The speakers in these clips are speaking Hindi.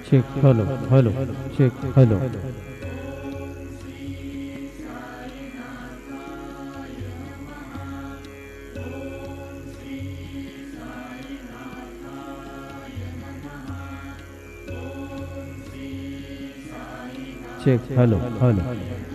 check, hello, hello, check, hello. Check, hello, hello.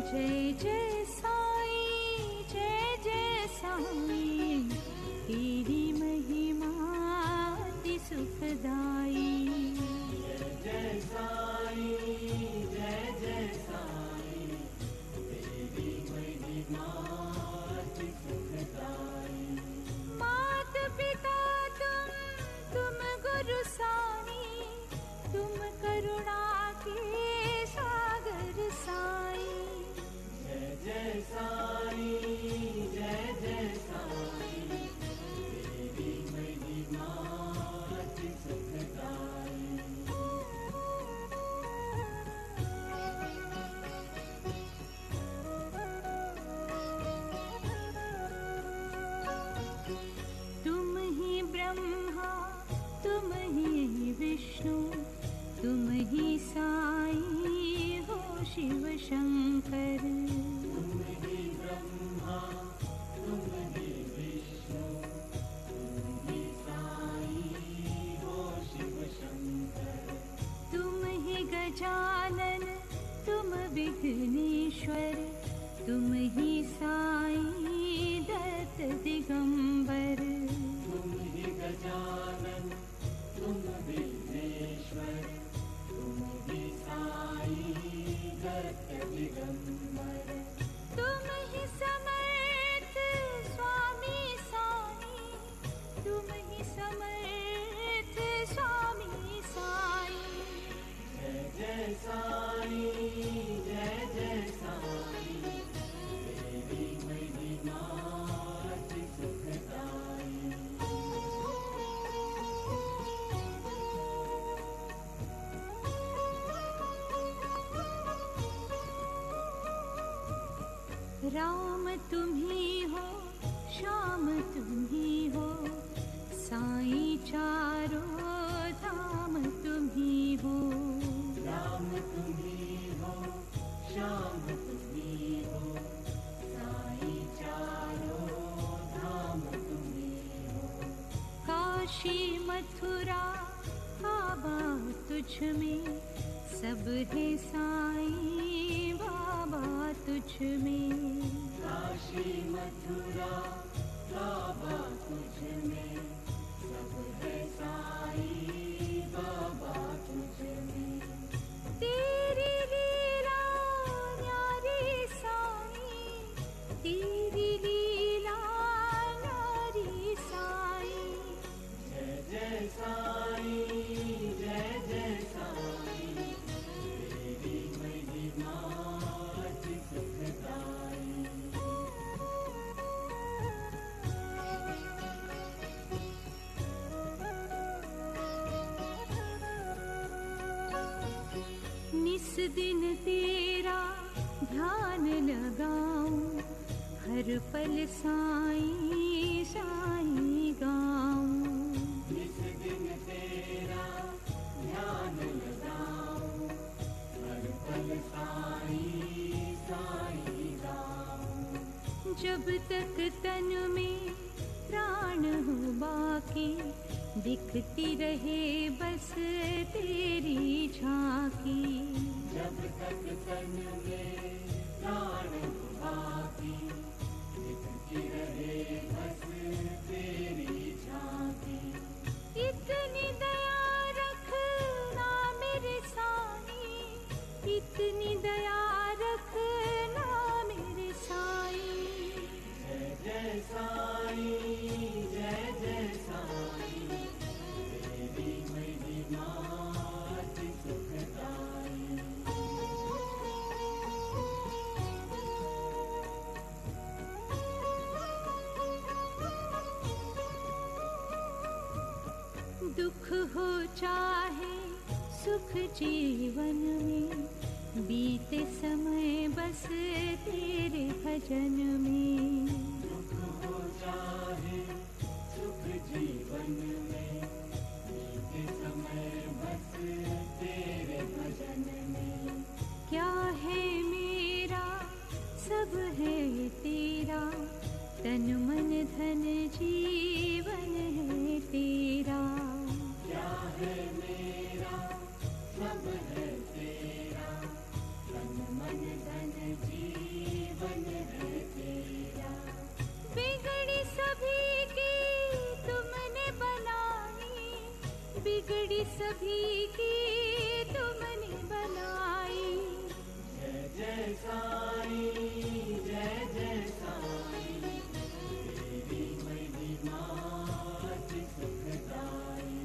जय जय साईं, जय जय साईं, तेरी महिमा अति सुखदाई। जय जय साईं, जय जय साईं, तेरी महिमा अति सुखदाई। मात पिता तुम गुरु साईं, तुम करुणा के सागर साईं। जय जय साईं, जय जय साईं, तेरी महिमा अति सुखदाई। तुम ही ब्रह्मा, तुम ही विष्णु, तुम ही साईं हो शिव शंकर। तुम ही ब्रह्मा, तुम ही विष्णु, तुम ही साईं हो शिव शंकर। तुम ही गजानन, तुम विघ्नेश्वर, तुम ही साईं दत्त दिगंबर। तुम ही गजानन, तुम विघ्नेश्वर, तुम ही साईं दत्त दिगंबर। तुम ही समर्थ स्वामी साईं, तुम ही समर्थ स्वामी साईं। जय जय साईं, जय जय साईं, तेरी महिमा अति सुखदाई। राम तुम ही हो, श्याम तुम ही हो, साईं चारों धाम तुम ही हो। राम तुम ही हो, श्याम तुम ही हो, साईं चारों धाम तुम ही हो। काशी मथुरा काबा तुझ में, सब है साईं बाबा तुझ में। काशी मथुरा काबा तुझ में, सब है साईं बाबा तुझ में। तेरी लीला न्यारी साईं, तेरी लीला न्यारी साईं। जय जय साईं, जय जय साईं, तेरी महिमा अति सुखदाई। निस दिन तेरा ध्यान लगाऊं, हर पल साईं साईं गाऊं। इस दिन तेरा ध्यान लगाऊं, हर पल साईं साईं गाऊं। जब तक तन में प्राण हो बाकी, दिखती रहे बस तेरी झांकी। जब तक तन में प्राण हो बाकी, दिखती रहे बस तेरी झांकी। इतनी दया रखना मेरे साईं, इतनी दया रखना मेरे साईं। जय जय साईं, जय जय साईं, तेरी महिमा अति सुखदाई। दुख हो चाहे सुख जीवन में, बीते समय बस तेरे भजन में। दुख हो चाहे सुख जीवन में, बीते समय बस तेरे भजन में। क्या है मेरा सब है तेरा, तन मन धन जीवन है तेरा। क्या है मेरा सब है तेरा, तन मन धन जीवन बिगड़ी सभी की तुमने बनाई। जय जय साईं, जय जय साईं, तेरी महिमा अति सुखदाई।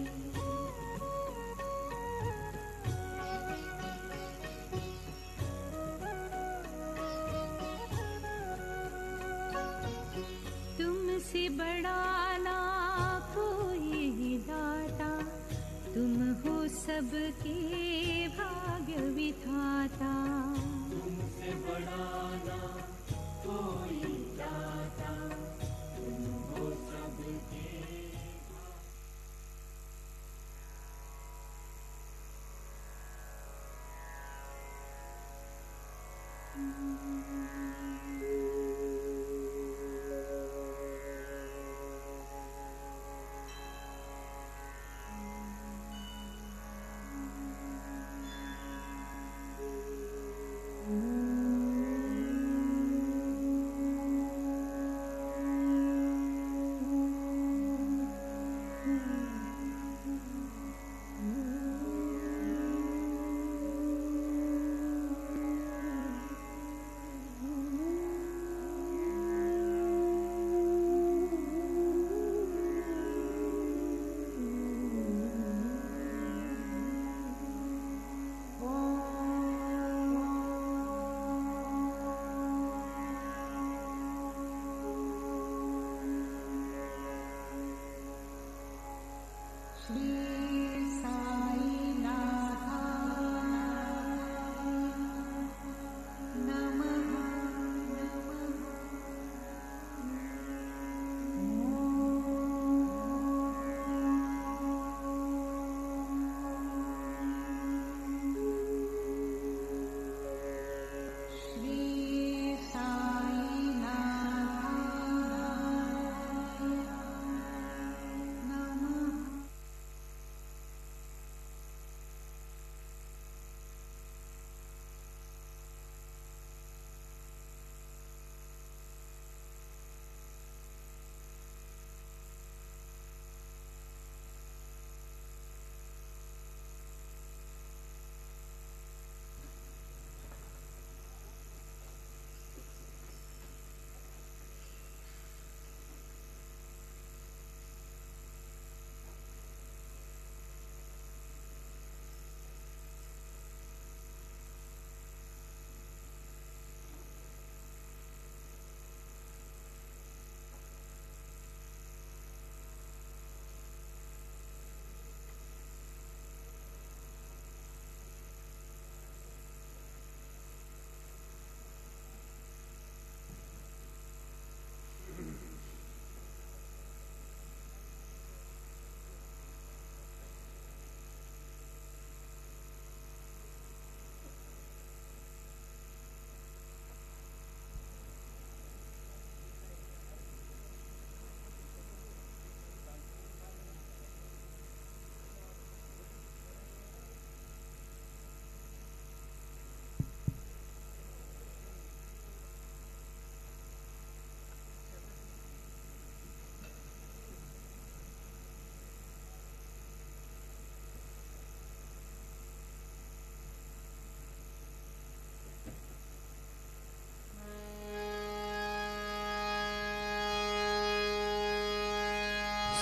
तुमसे बड़ा ना कोई दाता, तुम हो सबके भाग्य विधाता। तुमसे बड़ा ना कोई दाता, तुम हो सबके।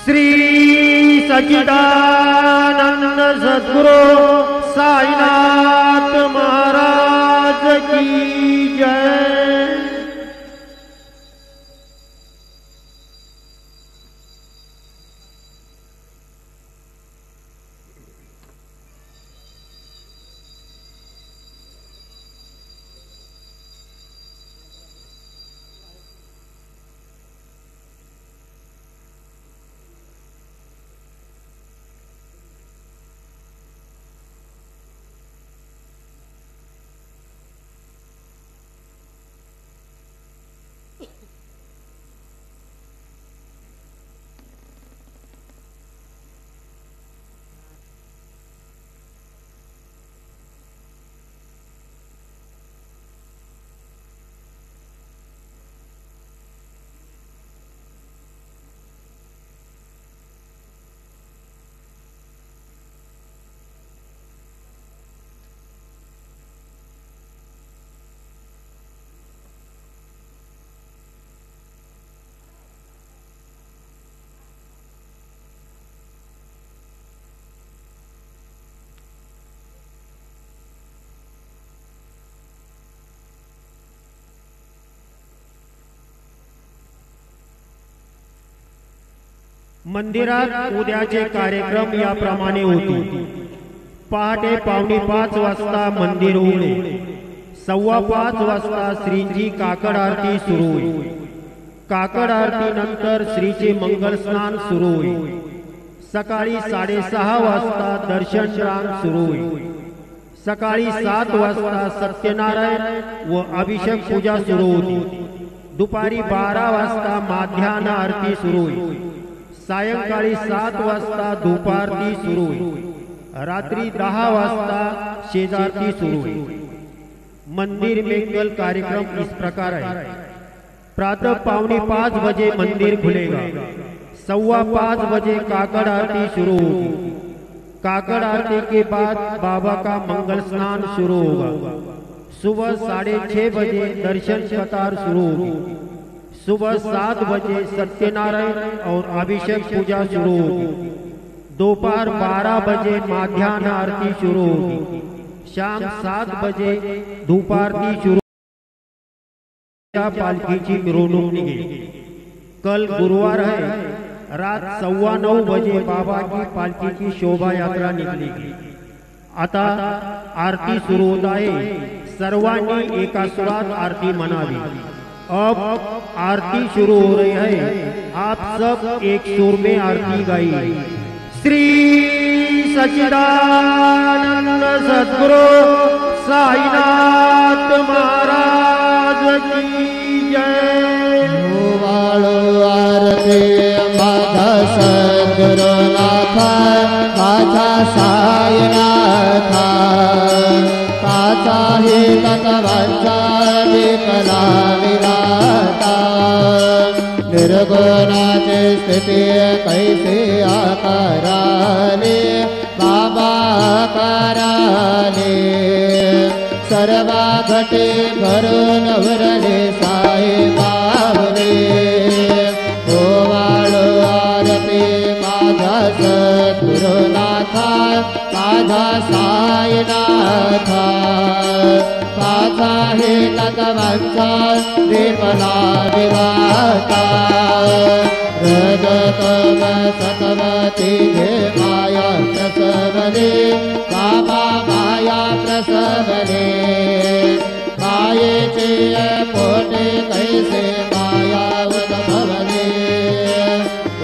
श्री सच्चिदानंद सद्गुरु साईनाथ महाराज की जय। मंदिरात उद्याचे कार्यक्रम याप्रमाणे होते. पहाटे 4:45 वाजता मंदिर उघडे. 5:15 वाजता श्रींची काकड आरती सुरू होईल. काकड आरती नंतर श्रीचे मंगल स्नान सुरू होईल. सकाळी 6:30 वाजता दर्शन रांग सुरू होईल. सकाळी 7 वाजता सत्यनारायण व अभिषेक पूजा सुरू होती. दुपारी 12 वाजता माध्यान्ह आरती सुरू होईल. सायंकाळी 7 वाजता धूपारती सुरू होईल. रात्री 10 वाजता शेजारती सुरू होईल. मंदिर में कल कार्यक्रम इस प्रकार है. प्रातः 4:45 बजे मंदिर खुलेगा. 5:15 बजे काकड़ आरती शुरू होगी. काकड़ आरती के बाद बाबा का मंगल स्नान शुरू होगा. सुबह 6:30 बजे दर्शन कतार शुरू होगी. सुबह 7 बजे सत्यनारायण और अभिषेक पूजा शुरू होगी. दोपहर 12 बजे माध्यान्ह आरती शुरू होगी. शाम 7 बजे धूपारती शुरू. पालखीची मिरवणूक निघेल. कल गुरुवार है. रात 9:15 बजे बाबा की पालखी की शोभा यात्रा निकलेगी. आता आरती सुरू होत आहे. सर्वांनी एका सुरात आरती म्हणावी. अब आरती शुरू हो रही है. आप सब एक सुर में आरती गाइए. श्री सच्चिदानंद सद्गुरु साईनाथ महाराज की जय. वालो आरती माझा सद्गुरुनाथा माझा साईनाथा काचा हे तत्वांचा विकला विराता. निर्गुणाची स्थिती कैसे आकाराले बाबा आकाराले. सर्वा घटे भरून वरले साई बावले. ओ वाळो आरती माझा सद्गुरुनाथा माझा साईनाथा माझा हे तत्वांचा विमला विराता. रजतम सतवती घे माया प्रसवले बाबा माया प्रसवले. मायेचे पोटे कैसे माया उद्भवले.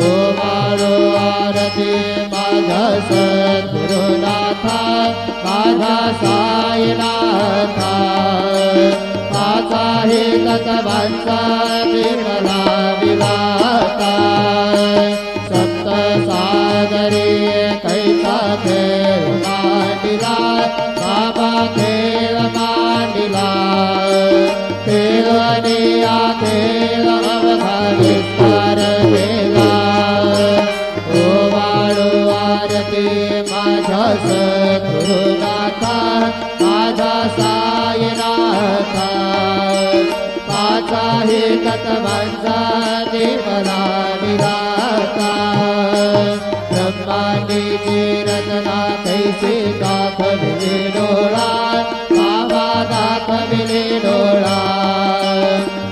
ओ वाळो आरती माझा सद्गुरुनाथा माझा साईनाथा माझा हे तत्वांचा विमला विराता. सप्त सागरी कैसा खेळ मांडिला बाबा खेळ मांडिला. खेळनिया खेळ अवघा विस्तार केला. ओ वाळो आरती माझा सद्गुरुनाथा माझा साईनाथा माझा हे तत्वांचा विमला विराता. ब्रह्मांडीची रचना कैसे दाखविले डोळा बाबा दाखविले डोळा.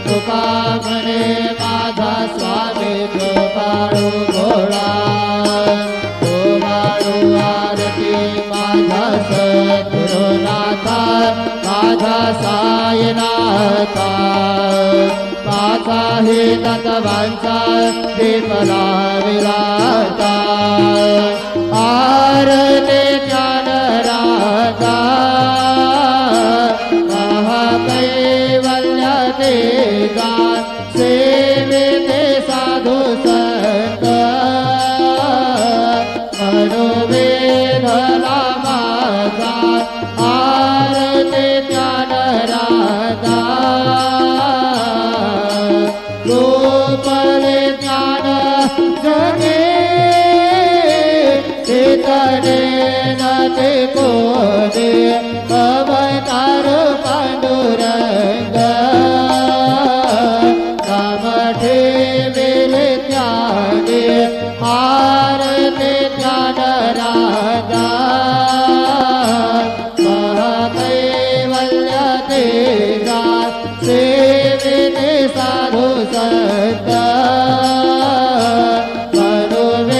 तुका म्हणे माझा स्वामी कृपाळू भोळा. ओ वाळो आरती माझा सद्गुरुनाथा माझा साईनाथा माझा हे तत्वांचा विमला विराता. आरती ज्ञान राजा महाकैवल्य तेजा. सेविते साधू संत मनोवेधला माझा. आरती ज्ञान राजा गोपले ज्ञान जगे. चेतने नते कोदे अवतार पांडुरंग. नाम ठेविले ज्ञानी आरती ज्ञान राजा. महाकैवल्य तेजा सेविते साधू संत मनोवेधला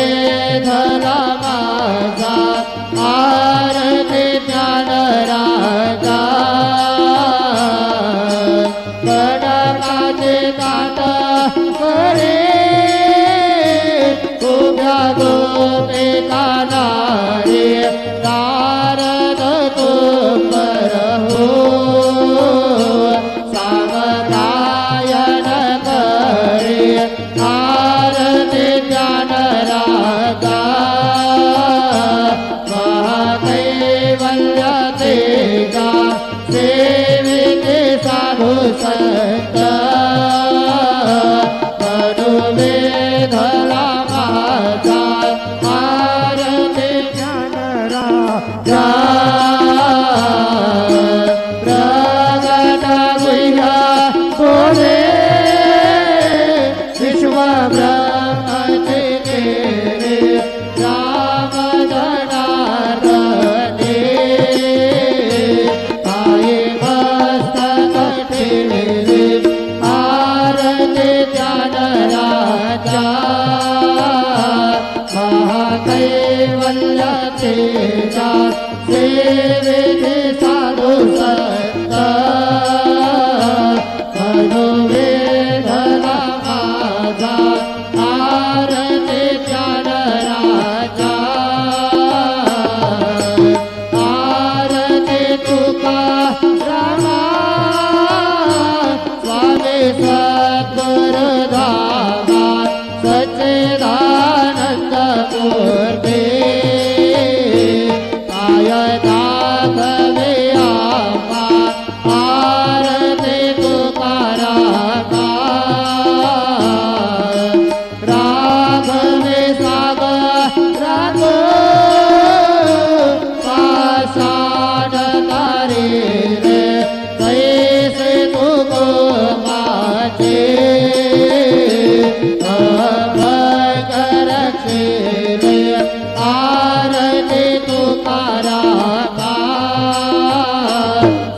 कैवल्यतेजा सेविते साधु संत मनोवेदना माझा आरती ज्ञानराजा आरती तुकारामा स्वामी सद्गुरुधामा सच्चिदानंद मूर्ती काय दाखवे आम्हा आरती तुकारामा राघवे सागर पाषाण तारे रे कैसे तुको माझे रक्षे रे आरती तुकारामा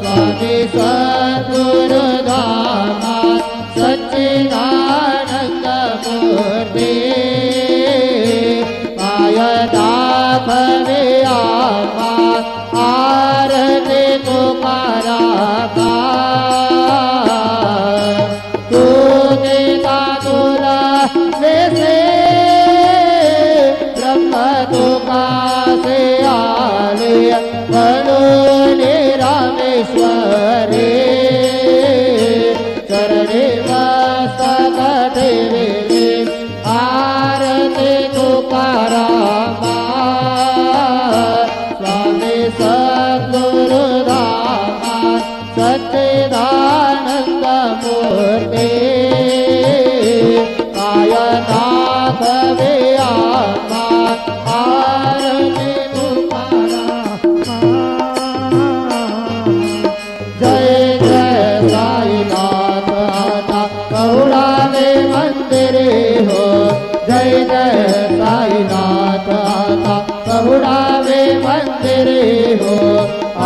स्वामी सद्गुरुधामा सच्चिदानंद मूर्ती काय दाखवे आम्हा आरती तुकारामा तू देता तुला वैसे ब्रह्म तुकासे आले म्हणून रामेश्वरी चरणे मस्तक ठेविले आरती तुकारामा स्वामी सद्गुरुधामा सच्चिदानंद मूर्ती काय दाखवे आम्हा आरती तुकारामा जय जय साईनाथ आता कहुडावे मंदिरे हो जय जय साईनाथ आता कहुडावे मंदिरे हो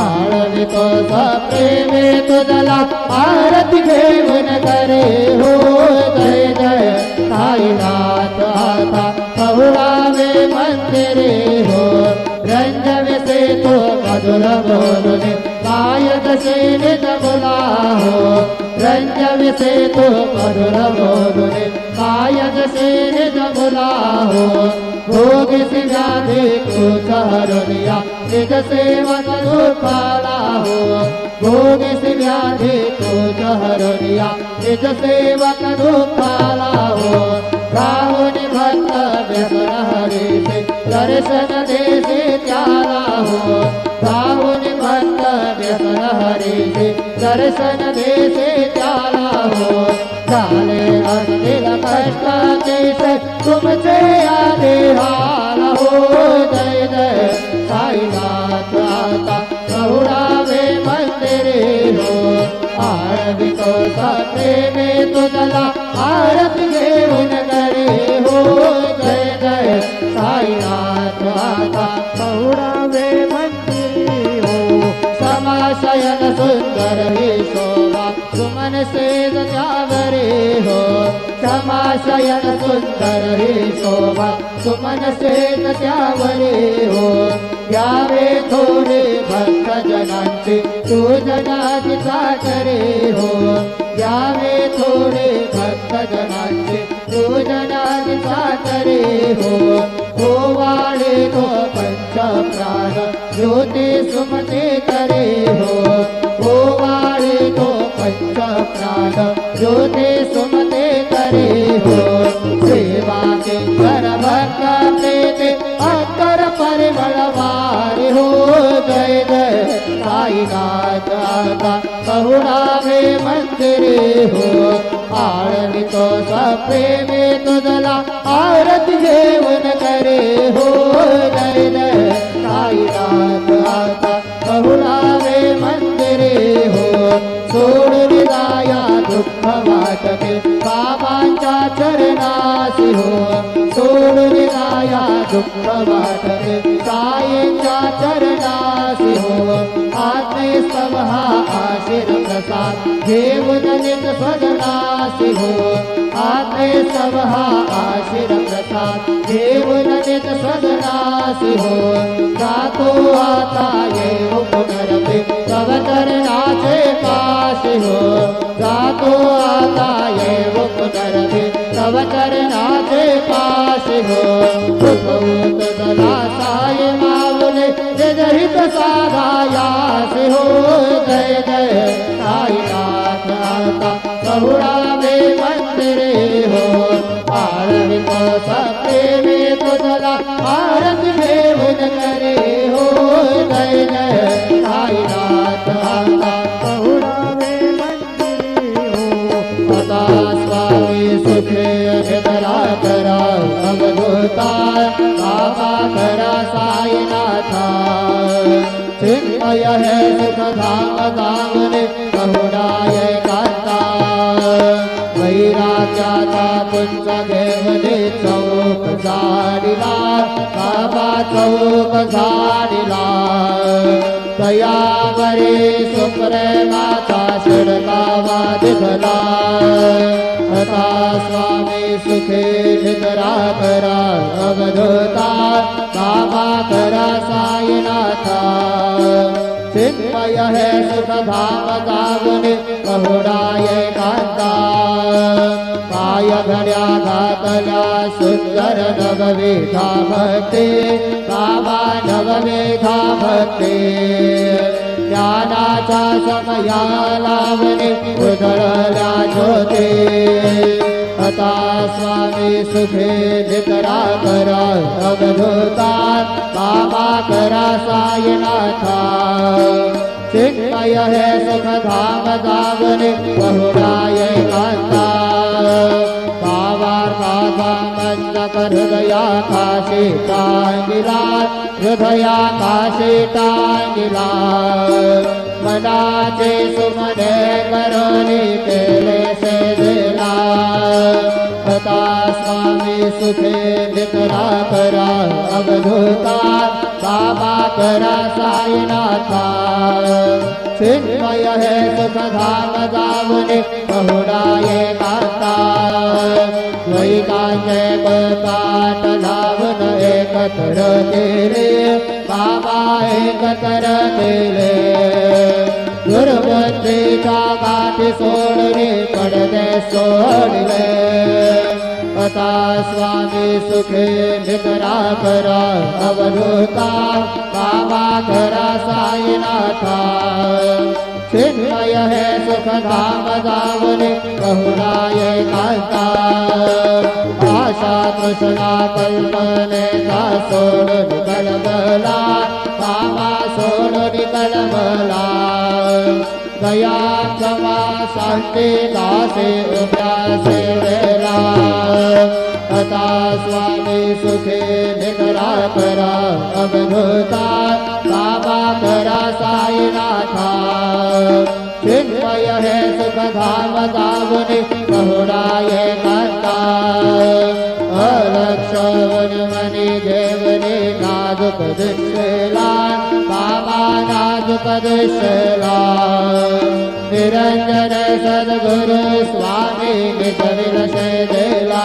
आळवितो सप्रेमे तुझला आरती घेऊन करे हो जय जय साईनाथ आता कहुडावे मंदिरे हो रंजविसे तो मधुर बोलने गायक सेनित बोला हो रंजविसे तो मधुर बोलने गायक सेनित बोला हो भोग सिंगादे को सहरुनिया निज सेवक दुपाला हो भोग सिंगादे को सहरुनिया निज सेवक दुपाला हो राहुनि भक्त व्यसन हरे से दर्शन दे से त्याला हो राहुनि भक्त व्यसन हरे से दर्शन दे से त्याला हो झाले असतील कष्ट कैसे तुमचे आले हाल हो जय जय साईनाथ आता कहुडावे मंदिरे हो आळवितो सप्रेमे तुझला आरती घेऊन करे हो जय जय साईनाथ आता कहुडावे मंदिरे हो समाशयन सुंदर ही शोभा सुमन से जावरे हो समाशयन सुंदर ही शोभा सुमन से जावरे हो यावे थोडे भक्त जनांचे तू जनाची साठरे हो यावे थोडे भक्त जनांचे तू जनाची साठरे हो वाळे तो पंच प्राण ज्योती सुमते करे हो वाळे तो पंच प्राण ज्योती सुमते करे हो सेवा के कर भक्त प्रीति अंतर परिमळ वारे हो जय जय साईनाथ आता कहुडावे मंदिरे हो आळवितो सप्रेमे तुझला आरती घेऊन करे हो जय जय साईनाथ आता कहुडावे मंदिरे हो सोडून जाया दुःख वाटते बाबांच्या चरणासी हो सोडून जाया दुःख वाटते साईंच्या चरणासी दासी हो आत्मे सब हा आशीर प्रसाद घेऊन निज स्वजनासी हो आत्मे सब हा आशीर प्रसाद घेऊन निज स्वजनासी हो जातो आता येऊ पुनरपि तव चरणाचे पाशी हो जातो आता येऊ पुनरपि तव चरणाचे पाशी हो उठवत दला साय माऊले जहित साधायासी हो जय जय साईनाथ आता बहुळावे मंदिरे हो आरवित सत्ते में तुझला आरती घेऊन करे हो जय जय साईनाथ आता बहुळावे मंदिरे हो आता स्वामी सुखे निद्रा करा अवधूता बाबा करा साईनाथा चिन्मय है सुख धाम दामने बहुडाय कांता वैराग्याचा पुंज घेवने चौक झाडिला बाबा चौक झाडिला दयावरे सुप्रेमाचा शिडकावा दिसला आता स्वामी सुखे निद्रा करा अवधूता बाबा करा साईनाथा चिन्मय है सुख धाम दावने बहुडाय कांता पाय घड्या घातल्या सुंदर नववेधा भक्ती बाबा नववेधा भक्ती ज्ञानाचा समया लावणे उधळल्या ज्योती आता स्वामी सुखे निद्रा करा अवधूता बाबा करा साईनाथा चिन्मय है सुख धाम दावने बहुडाय कांता भावार्थाचा मंजक हृदया काशी टांगिला हृदया काशी टांगिला मनाचे सुमने करुणी केले से दिला आता स्वामी सुखे निद्रा करा अवधूता बाबा करा साईनाथा चिन्मय है सुख धाम दावने बहुडाय कांता वैकांचे पाठ लावून एकत्र केले बाबा एकत्र केले दुर्बुद्धीच्या गाठी सोडले पडदे सोडले आता स्वामी सुखे निद्रा करा अवधूता बाबा करा साईनाथा चिन्मय है सुख धाम दावने बहुडाय कांता आशा तृष्णा कल्पनेचा सोडून कळमला बाबा सोडून कळमला दया क्षमा शांती दासे उभ्यासे वेला आता स्वामी सुखे निद्रा करा अवधूता बाबा करा साईनाथा चिन्मय है सुख धाम दावने बहुडाय कांता अलक्षवन मनी घेवने नाजुक दिशेला बाबा नाजुक दिशेला निरंजन सद्गुरु स्वामी निज विलसे देला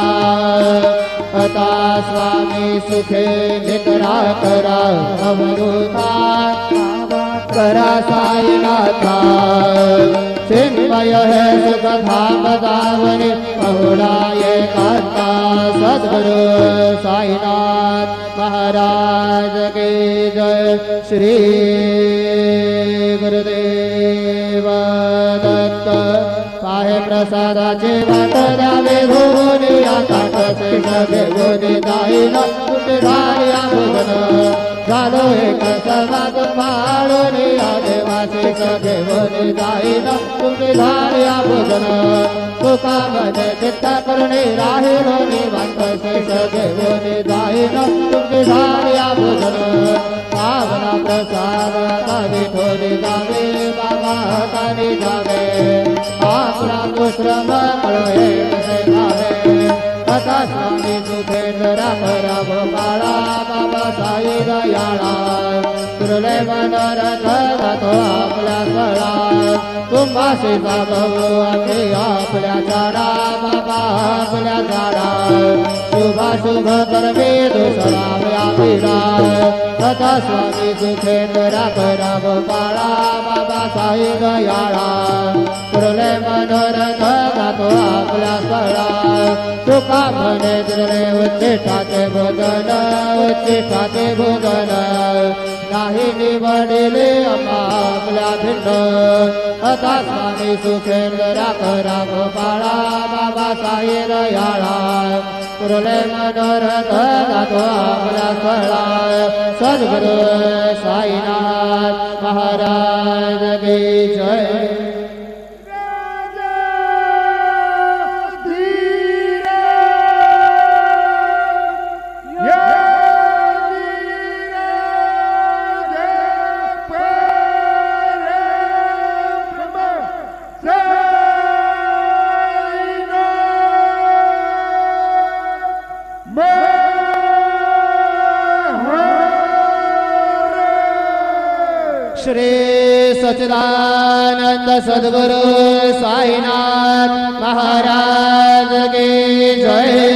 आता स्वामी सुखे निद्रा करा अवधूता करा साईनाथा चिन्मय है सुख धाम दावने बहुडाय कांता सद्गुरु साईनाथ महाराज के जय श्री गुरुदेव दत्त पाहे प्रसादाचे वाट द्यावे भोवनी आकाश शेष घेऊन जाईन कुठे धार्या भोजन झालो एक समाज माळून देवाचे घेऊन जाईन कुठे धार्या भोजन तुका मध्ये चित्ता करणे राहिलो निवांत शेष घेऊन जाईन कुठे धार्या भोजन पावना प्रसाद कावी थोडी जावे बाबा हाताने जावे आपला कुश्रम कळवे कसे गावे आता स्वामी सुखे जरा करा बाळा बाबा साई दयाळा तुरले मनोरथ जातो आपल्या फळात तुम्हाशी भाऊ आम्ही आपल्या झाडा बाबा आपल्या झाडा शुभाशुभ कर्मे दुसराव्या विरा तथा स्वामी सुखेंद्र राव पाळा बाबा साई दयाळा पुरले मनोरथ जातो आपल्या स्थळा तुका म्हणे दिले उच्चिष्टाचे भोजन नाही निवडिले आपल्या भिन्न आता स्वामी सुखेंद्र राव पाळा बाबा साई दयाळा पुरले मनोरथ जातो आपल्या स्थळा सद्गुरु साईनाथ महाराज की जय श्री सच्चिदानंद सद्गुरु साईनाथ महाराज की जय।